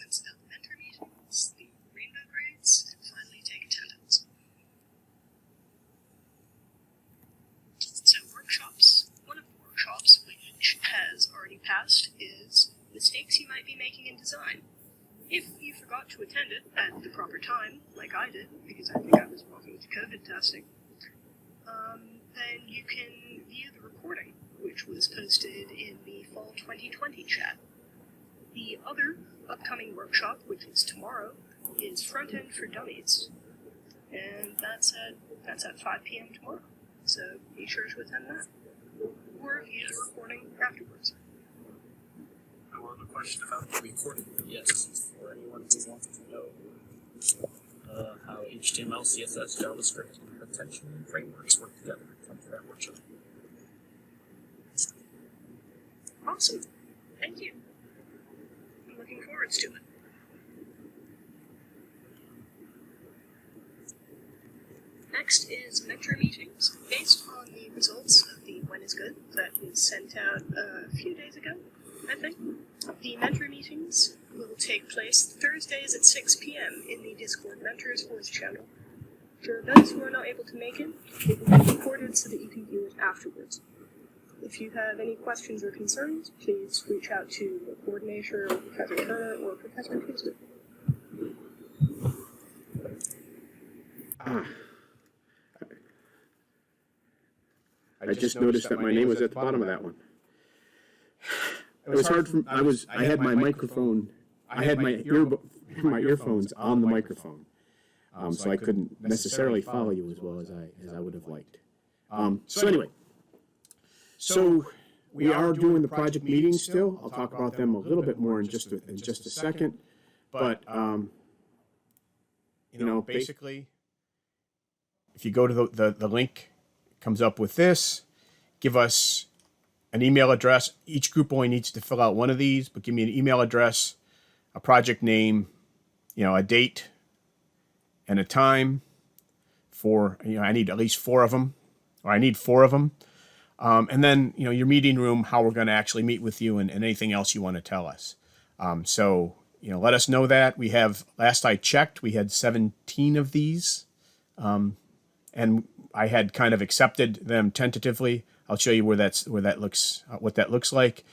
announcements about the mentor meetings, the rainbow grades, and finally take attendance. So workshops. One of the workshops which has already passed is mistakes you might be making in design. If you forgot to attend it at the proper time, like I did, because I think I was walking to COVID testing, then you can view the recording, which was posted in the Fall 2020 chat. The other upcoming workshop, which is tomorrow, is Front End for Dummies, and that's at 5 p.m. tomorrow. So be sure to attend that, or view the recording afterwards. I have a question about the recording. Yes, for anyone who wants to know how HTML, CSS, JavaScript, and attention frameworks work together. Come to that workshop. Awesome. Thank you. I'm looking forward to it. Next is mentor meetings. Based on the results of the When is Good that was sent out a few days ago, I think, the mentor meetings will take place Thursdays at 6 p.m. in the Discord Mentors Voice channel. For those who are not able to make it will be recorded so that you can view it afterwards. If you have any questions or concerns, please reach out to the coordinator, Professor Turner, or Professor Kuster. I just noticed that my name was at the bottom of that one. It was hard for, I had my microphone, I had my earphones on the microphone, so I couldn't necessarily follow you as well as I would have liked. So anyway, so we are doing the project meetings still. I'll talk about them a little bit more in just a second, but you know, basically, if you go to the link, it comes up with this. Give us an email address. Each group only needs to fill out one of these, but give me an email address, a project name, you know, a date, and a time for, you know, I need at least 4 of them, or I need 4 of them. And then, you know, your meeting room, how we're going to actually meet with you, and anything else you want to tell us. So, you know, let us know that. We have, last I checked, we had 17 of these. And I had kind of accepted them tentatively. I'll show you what that looks like.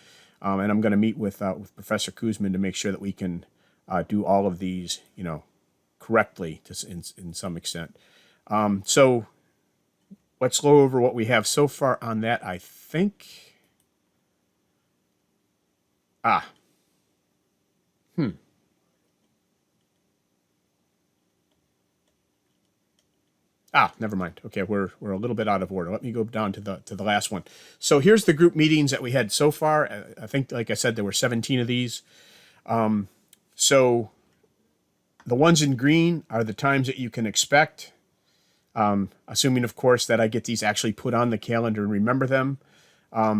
And I'm going to meet with Professor Kuzmin to make sure that we can do all of these, you know, correctly in some extent. So let's go over what we have so far on that, I think. Never mind. Okay, we're a little bit out of order. Let me go down to the last one. So here's the group meetings that we had so far. I think, like I said, there were 17 of these. So the ones in green are the times that you can expect, assuming, of course, that I get these actually put on the calendar and remember them. I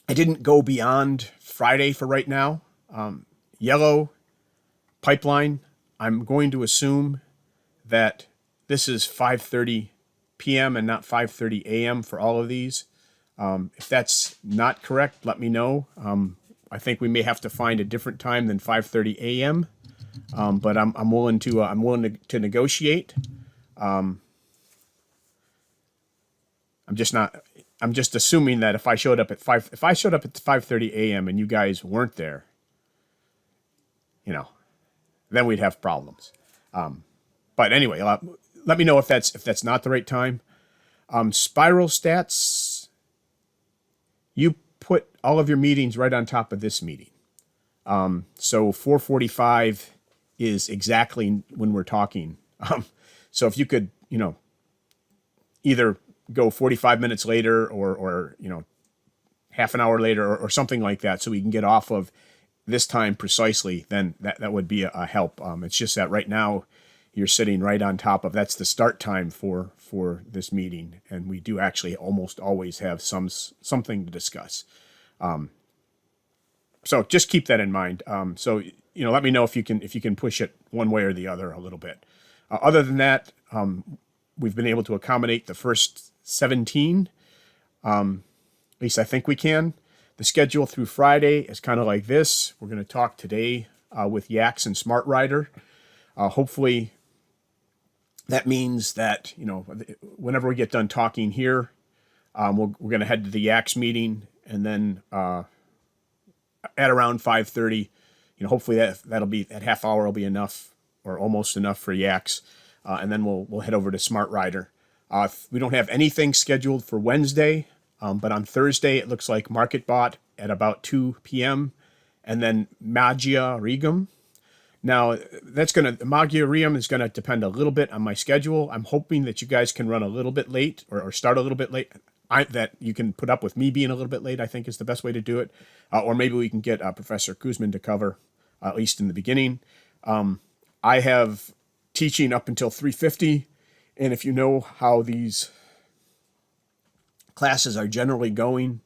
didn't go beyond Friday for right now. Yellow pipeline, I'm going to assume that this is 5:30 p.m. and not 5:30 a.m. for all of these. If that's not correct, let me know. I think we may have to find a different time than 5:30 a.m. But I'm willing to negotiate. I'm just assuming that if I showed up at 5:30 a.m. and you guys weren't there, you know, then we'd have problems. But anyway, let me know if that's not the right time. Spiral stats, you put all of your meetings right on top of this meeting. So 4:45 is exactly when we're talking. So if you could, you know, either go 45 minutes later or you know, half an hour later or something like that, so we can get off of this time precisely, then that would be a help. It's just that right now you're sitting right on top of, that's the start time for this meeting, and we do actually almost always have something to discuss. So just keep that in mind. So, you know, let me know if you can push it one way or the other a little bit. Other than that, we've been able to accommodate the first 17. At least I think we can. The schedule through Friday is kind of like this. We're going to talk today with Yaks and Smart Rider. Hopefully, that means that, you know, whenever we get done talking here, we're going to head to the Yaks meeting, and then at around 5:30, you know, hopefully that'll be, that half hour will be enough, or almost enough for Yaks, and then we'll head over to Smart Rider. We don't have anything scheduled for Wednesday, but on Thursday it looks like MarketBot at about 2 p.m. and then Magia Regum. Now, Magia Regum is gonna depend a little bit on my schedule. I'm hoping that you guys can run a little bit late, or start a little bit late. That you can put up with me being a little bit late, I think, is the best way to do it. Or maybe we can get Professor Kuzman to cover, at least in the beginning. I have teaching up until 3:50, and if you know how these classes are generally going,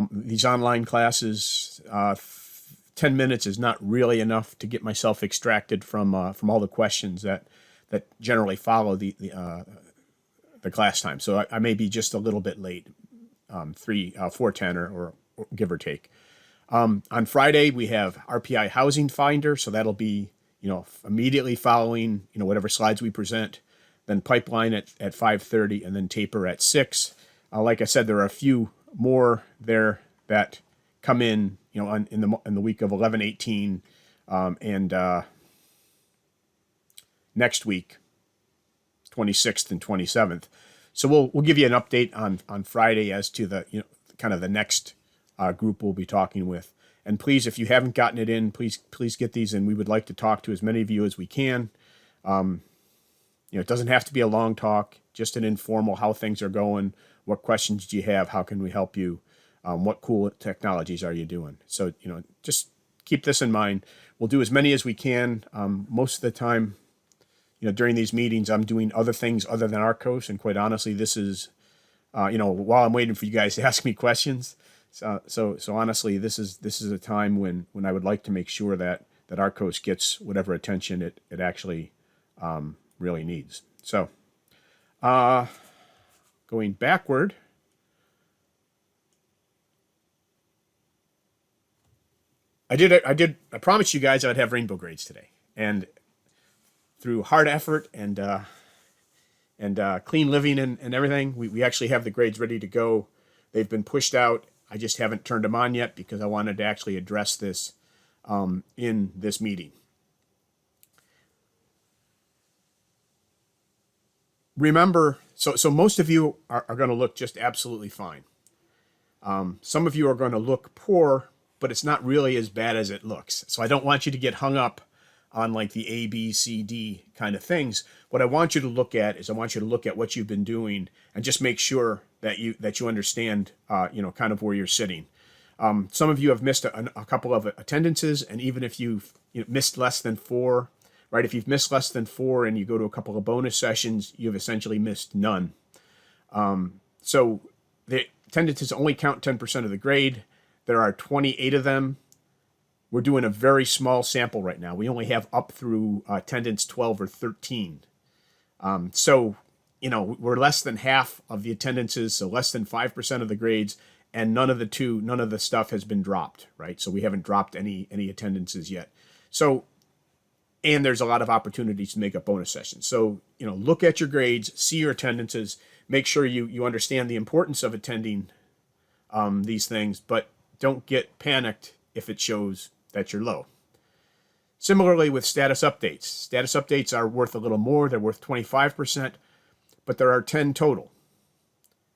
these online classes, 10 minutes is not really enough to get myself extracted from all the questions that generally follow the class time. So I may be just a little bit late, 4:10 or give or take. On Friday we have RPI Housing Finder, so that'll be, you know, immediately following, you know, whatever slides we present. Then Pipeline at 5:30, and then Taper at 6. Like I said, there are a few more there that come in, you know, in the week of 11/18, and next week, 26th and 27th. So we'll give you an update on Friday as to the, you know, kind of the next group we'll be talking with. And please, if you haven't gotten it in, please get these in. We would like to talk to as many of you as we can. You know, it doesn't have to be a long talk, just an informal, how things are going, what questions do you have, how can we help you, what cool technologies are you doing. So, you know, just keep this in mind. We'll do as many as we can. Most of the time, you know, during these meetings, I'm doing other things other than RCOS, and quite honestly, this is, you know, while I'm waiting for you guys to ask me questions. So honestly, this is a time when I would like to make sure that RCOS gets whatever attention it actually really needs. So, going backward, I promised you guys I'd have rainbow grades today, and through hard effort and clean living and everything, we actually have the grades ready to go. They've been pushed out. I just haven't turned them on yet because I wanted to actually address this in this meeting. Remember, so most of you are going to look just absolutely fine. Some of you are going to look poor, but it's not really as bad as it looks. So I don't want you to get hung up on like the A, B, C, D kind of things. What I want you to look at is I want you to look at what you've been doing and just make sure that you understand, you know, kind of where you're sitting. Some of you have missed a couple of attendances, and even if you've missed less than 4, right? If you've missed less than 4 and you go to a couple of bonus sessions, you've essentially missed none. So the attendances only count 10% of the grade. There are 28 of them. We're doing a very small sample right now. We only have up through attendance 12 or 13. So, you know, we're less than half of the attendances, so less than 5% of the grades, and none of the stuff has been dropped, right? So we haven't dropped any attendances yet. So, and there's a lot of opportunities to make up bonus sessions. So, you know, look at your grades, see your attendances, make sure you understand the importance of attending these things, but don't get panicked if it shows that you're low. Similarly with status updates. Status updates are worth a little more. They're worth 25%, but there are 10 total.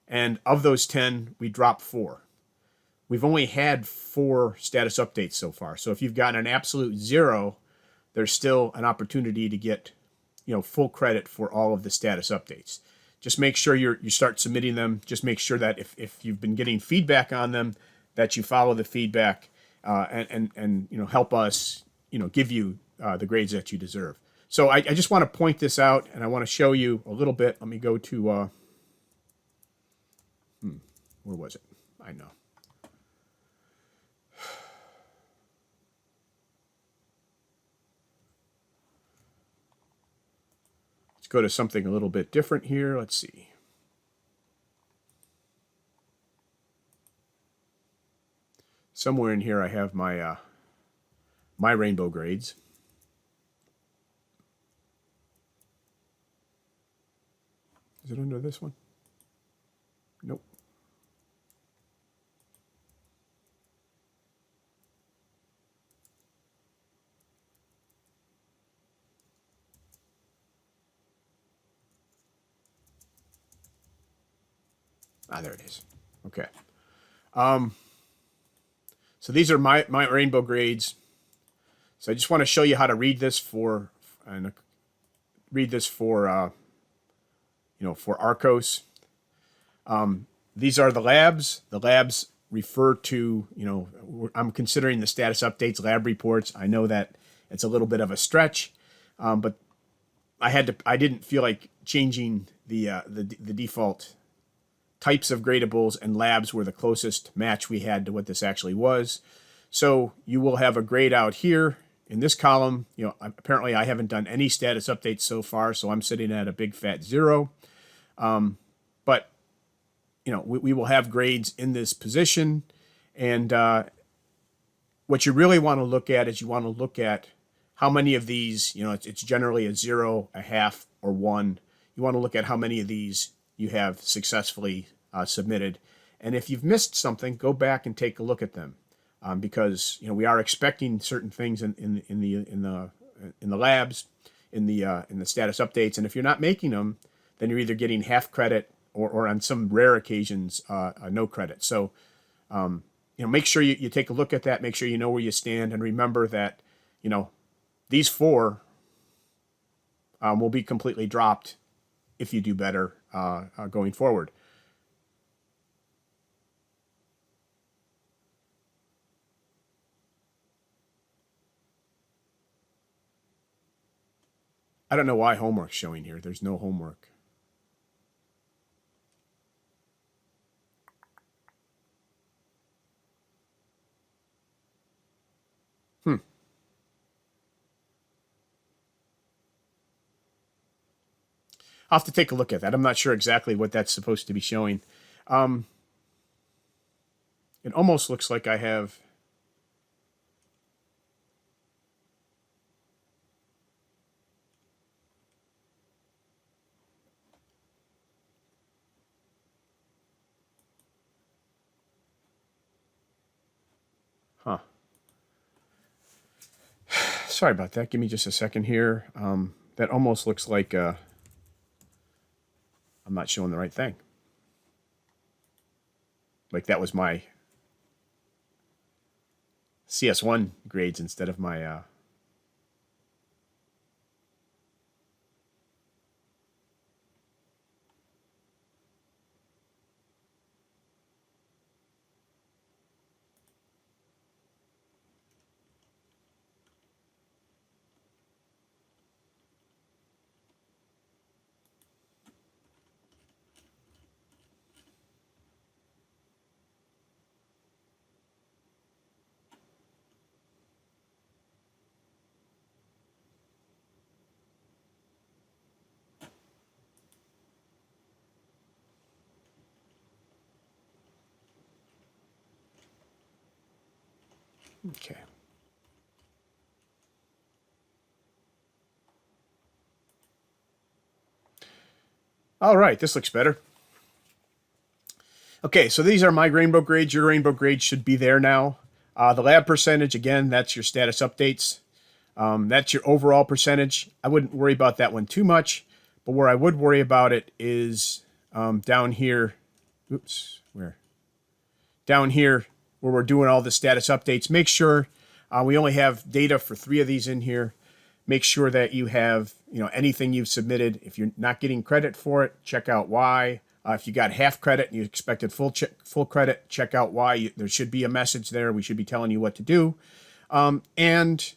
And of those 10, we dropped 4. We've only had 4 status updates so far. So if you've gotten an absolute 0, there's still an opportunity to get, you know, full credit for all of the status updates. Just make sure you start submitting them. Just make sure that if you've been getting feedback on them, that you follow the feedback and you know, help us, you know, give you the grades that you deserve. So I just want to point this out, and I want to show you a little bit. Let me go to where was it? I know. Let's go to something a little bit different here. Let's see. Somewhere in here I have my my Rainbow grades. Is it under this one? Nope. Ah, there it is. Okay. So these are my Rainbow grades. So I just want to show you how to read this for for RCOS. These are the labs. The labs refer to, I'm considering the status updates, lab reports. I know that it's a little bit of a stretch, but I didn't feel like changing the default types of gradables, and labs were the closest match we had to what this actually was. So you will have a grade out here in this column. Apparently I haven't done any status updates so far, so I'm sitting at a big fat 0. But we will have grades in this position, and what you really want to look at is you want to look at how many of these, it's generally a 0, a half, or 1. You want to look at how many of these you have successfully submitted, and if you've missed something, go back and take a look at them, because we are expecting certain things in the labs, in the status updates, and if you're not making them, then you're either getting half credit or on some rare occasions no credit. So make sure you take a look at that, make sure you know where you stand, and remember that these 4 will be completely dropped if you do better going forward. I don't know why homework's showing here. There's no homework. I'll have to take a look at that. I'm not sure exactly what that's supposed to be showing. It almost looks like I have... Huh. Sorry about that. Give me just a second here. That almost looks like... I'm not showing the right thing. Like that was my CS1 grades instead of my okay. All right, this looks better. Okay, so these are my Rainbow grades. Your Rainbow grades should be there now. The lab percentage, again, that's your status updates. That's your overall percentage. I wouldn't worry about that one too much, but where I would worry about it is down here. Oops, where? Down here where we're doing all the status updates. Make sure we only have data for 3 of these in here. Make sure that you have anything you've submitted. If you're not getting credit for it, check out why. If you got half credit and you expected full credit, check out why. There should be a message there. We should be telling you what to do. And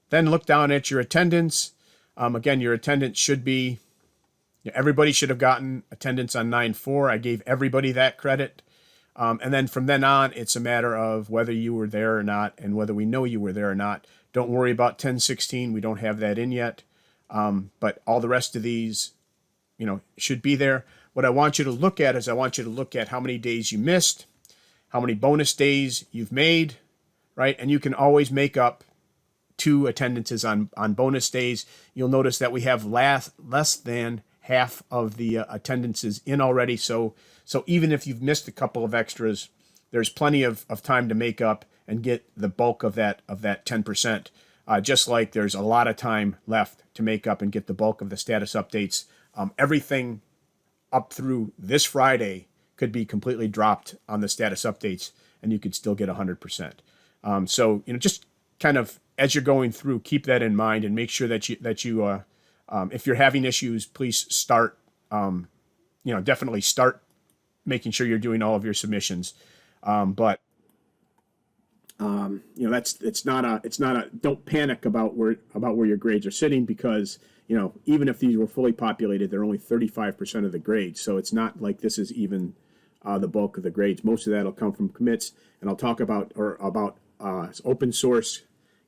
then look down at your attendance. Again, your attendance should be, everybody should have gotten attendance on 9/4. I gave everybody that credit. And then from then on, it's a matter of whether you were there or not and whether we know you were there or not. Don't worry about 10/16. We don't have that in yet. But all the rest of these, should be there. What I want you to look at is I want you to look at how many days you missed, how many bonus days you've made, right? And you can always make up 2 attendances on bonus days. You'll notice that we have less than half of the attendances in already. So even if you've missed a couple of extras, there's plenty of time to make up and get the bulk of that 10%. Just like there's a lot of time left to make up and get the bulk of the status updates. Everything up through this Friday could be completely dropped on the status updates, and you could still get 100%. So just kind of as you're going through, keep that in mind and make sure that you if you're having issues, please start. Definitely start making sure you're doing all of your submissions. But it's not a don't panic about where your grades are sitting, because even if these were fully populated, they're only 35% of the grades. So it's not like this is even the bulk of the grades. Most of that will come from commits, and I'll talk about open source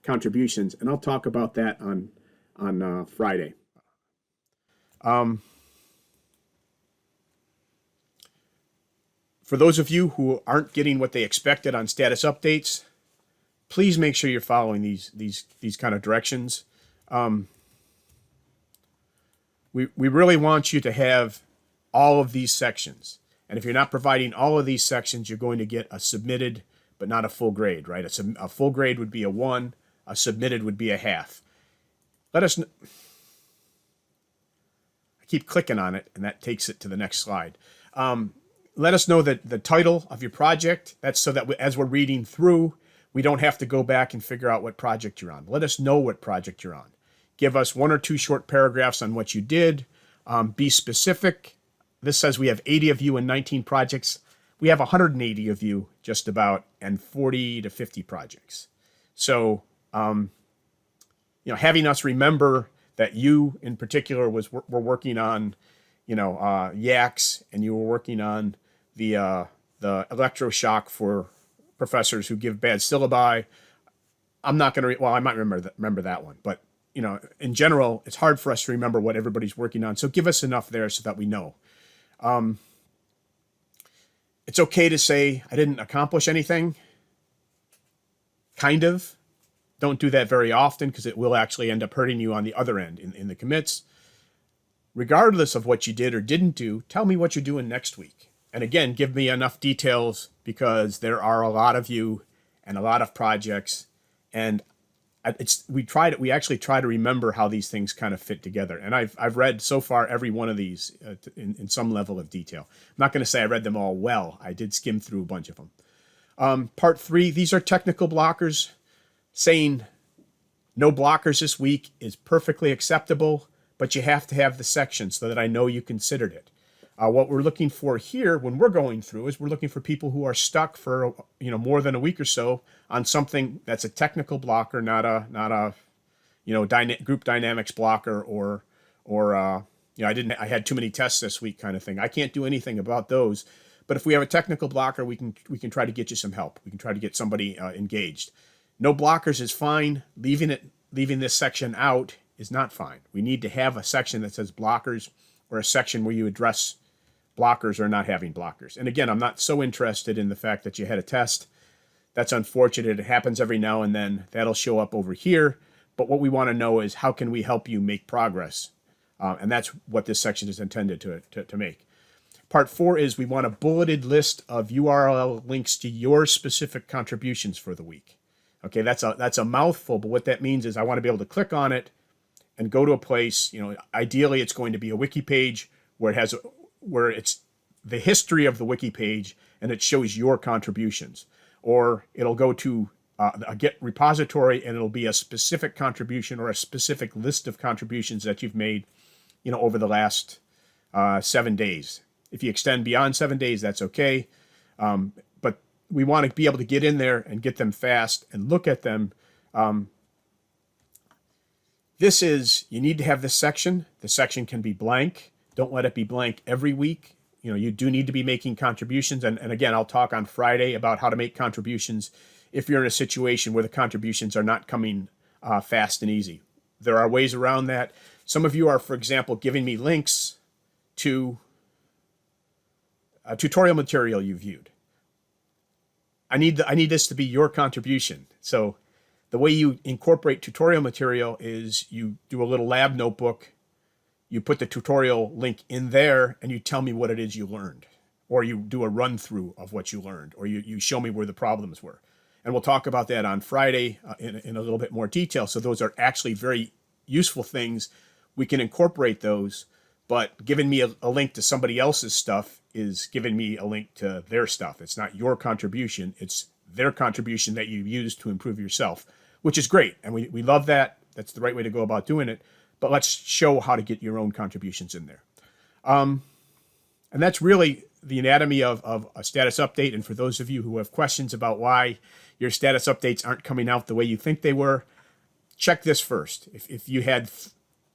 contributions, and I'll talk about that on Friday. For those of you who aren't getting what they expected on status updates, please make sure you're following these kind of directions. We really want you to have all of these sections. And if you're not providing all of these sections, you're going to get a submitted, but not a full grade, right? A full grade would be a 1, a submitted would be a half. Let us know. I keep clicking on it, and that takes it to the next slide. Let us know that the title of your project. That's so that as we're reading through, we don't have to go back and figure out what project you're on. Let us know what project you're on. Give us 1 or 2 short paragraphs on what you did. Be specific. This says we have 80 of you in 19 projects. We have 180 of you just about, and 40 to 50 projects. So, having us remember that you in particular were working on, YACs, and you were working on the electroshock for professors who give bad syllabi. I'm not going to, I might remember that one, but in general, it's hard for us to remember what everybody's working on. So give us enough there so that we know. It's okay to say, I didn't accomplish anything. Kind of. Don't do that very often, because it will actually end up hurting you on the other end in the commits. Regardless of what you did or didn't do, tell me what you're doing next week. And again, give me enough details, because there are a lot of you and a lot of projects. And we actually try to remember how these things kind of fit together. And I've read so far every one of these in some level of detail. I'm not going to say I read them all well. I did skim through a bunch of them. Part 3, these are technical blockers. Saying no blockers this week is perfectly acceptable, but you have to have the section so that I know you considered it. What we're looking for here when we're going through is we're looking for people who are stuck for more than a week or so on something that's a technical blocker, not a group dynamics blocker or I had too many tests this week kind of thing. I can't do anything about those, but if we have a technical blocker, we can try to get you some help. We can try to get somebody engaged. No blockers is fine. Leaving this section out is not fine. We need to have a section that says blockers, or a section where you address blockers or not having blockers. And again, I'm not so interested in the fact that you had a test. That's unfortunate. It happens every now and then. That'll show up over here. But what we want to know is, how can we help you make progress? And that's what this section is intended to make. Part 4 is we want a bulleted list of URL links to your specific contributions for the week. Okay, that's a mouthful, but what that means is I want to be able to click on it and go to a place. Ideally it's going to be a wiki page where it's the history of the wiki page and it shows your contributions. Or it'll go to a Git repository and it'll be a specific contribution or a specific list of contributions that you've made, over the last 7 days. If you extend beyond 7 days, that's okay. But we want to be able to get in there and get them fast and look at them. You need to have this section. The section can be blank. Don't let it be blank every week. You do need to be making contributions. And again, I'll talk on Friday about how to make contributions if you're in a situation where the contributions are not coming fast and easy. There are ways around that. Some of you are, for example, giving me links to a tutorial material you viewed. I need this to be your contribution. So The way you incorporate tutorial material is you do a little lab notebook, you put the tutorial link in there, and you tell me what it is you learned. Or you do a run through of what you learned, or you show me where the problems were. And we'll talk about that on Friday in a little bit more detail. So those are actually very useful things. We can incorporate those, but giving me a link to somebody else's stuff is giving me a link to their stuff. It's not your contribution. It's their contribution that you use to improve yourself, which is great. And we love that. That's the right way to go about doing it. But let's show how to get your own contributions in there. And that's really the anatomy of a status update. And for those of you who have questions about why your status updates aren't coming out the way you think they were, check this first. If you had,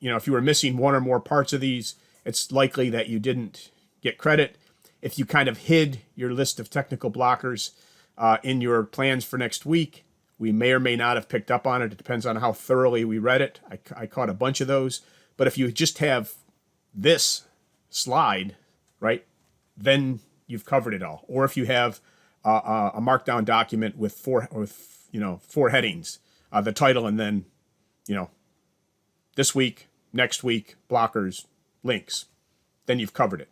if you were missing one or more parts of these, it's likely that you didn't get credit. If you kind of hid your list of technical blockers in your plans for next week, we may or may not have picked up on it. It depends on how thoroughly we read it. I caught a bunch of those. But if you just have this slide, right, then you've covered it all. Or if you have a markdown document with four headings, the title, and then, this week, next week, blockers, links, then you've covered it.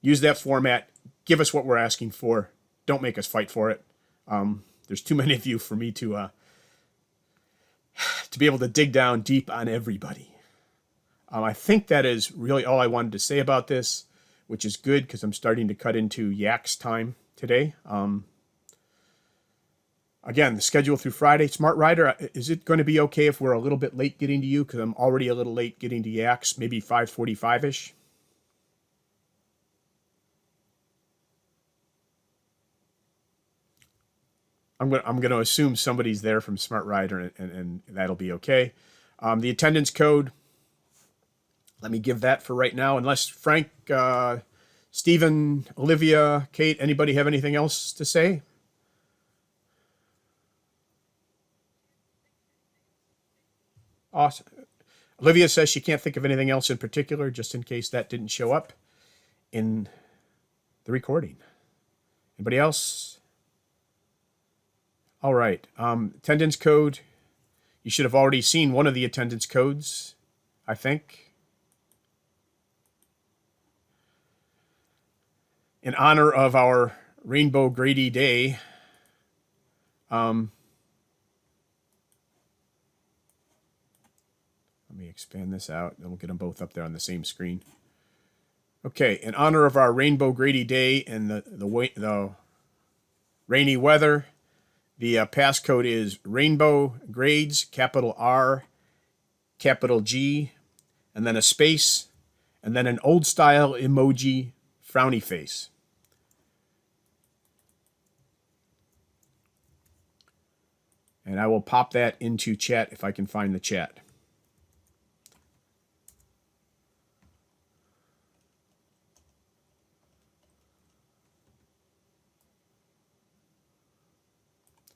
Use that format. Give us what we're asking for. Don't make us fight for it. There's too many of you for me to be able to dig down deep on everybody. I think that is really all I wanted to say about this, which is good because I'm starting to cut into Yak's time today. Again, the schedule through Friday. Smart Rider, is it going to be okay if we're a little bit late getting to you? Because I'm already a little late getting to Yak's, maybe 5:45-ish. I'm going to assume somebody's there from Smart Rider, and that'll be okay. The attendance code, let me give that for right now. Unless Frank, Stephen, Olivia, Kate, anybody have anything else to say? Awesome. Olivia says she can't think of anything else in particular, just in case that didn't show up in the recording. Anybody else? All right. Attendance code. You should have already seen one of the attendance codes, I think. In honor of our Rainbow Grady Day, let me expand this out, and we'll get them both up there on the same screen. Okay, in honor of our Rainbow Grady Day and the rainy weather, the passcode is Rainbow Grades, capital R, capital G, and then a space, and then an old style emoji, frowny face. And I will pop that into chat if I can find the chat.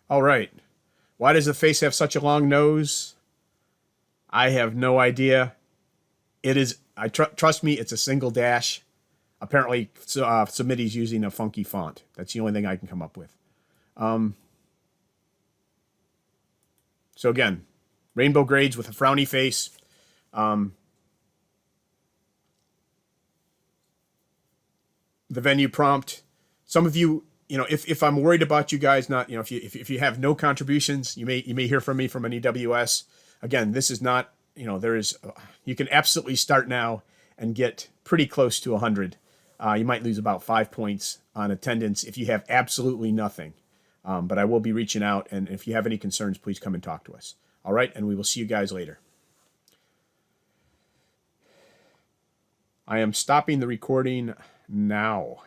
All right. Why does the face have such a long nose? I have no idea. It is, trust me, it's a single dash. Apparently, Submitty's using a funky font. That's the only thing I can come up with. So again, Rainbow Grades with a frowny face. The venue prompt. Some of you, if I'm worried about you guys not, if you have no contributions, you may hear from me from an EWS. Again, this is not, you can absolutely start now and get pretty close to 100. You might lose about 5 points on attendance if you have absolutely nothing. But I will be reaching out, and if you have any concerns, please come and talk to us. All right, and we will see you guys later. I am stopping the recording now.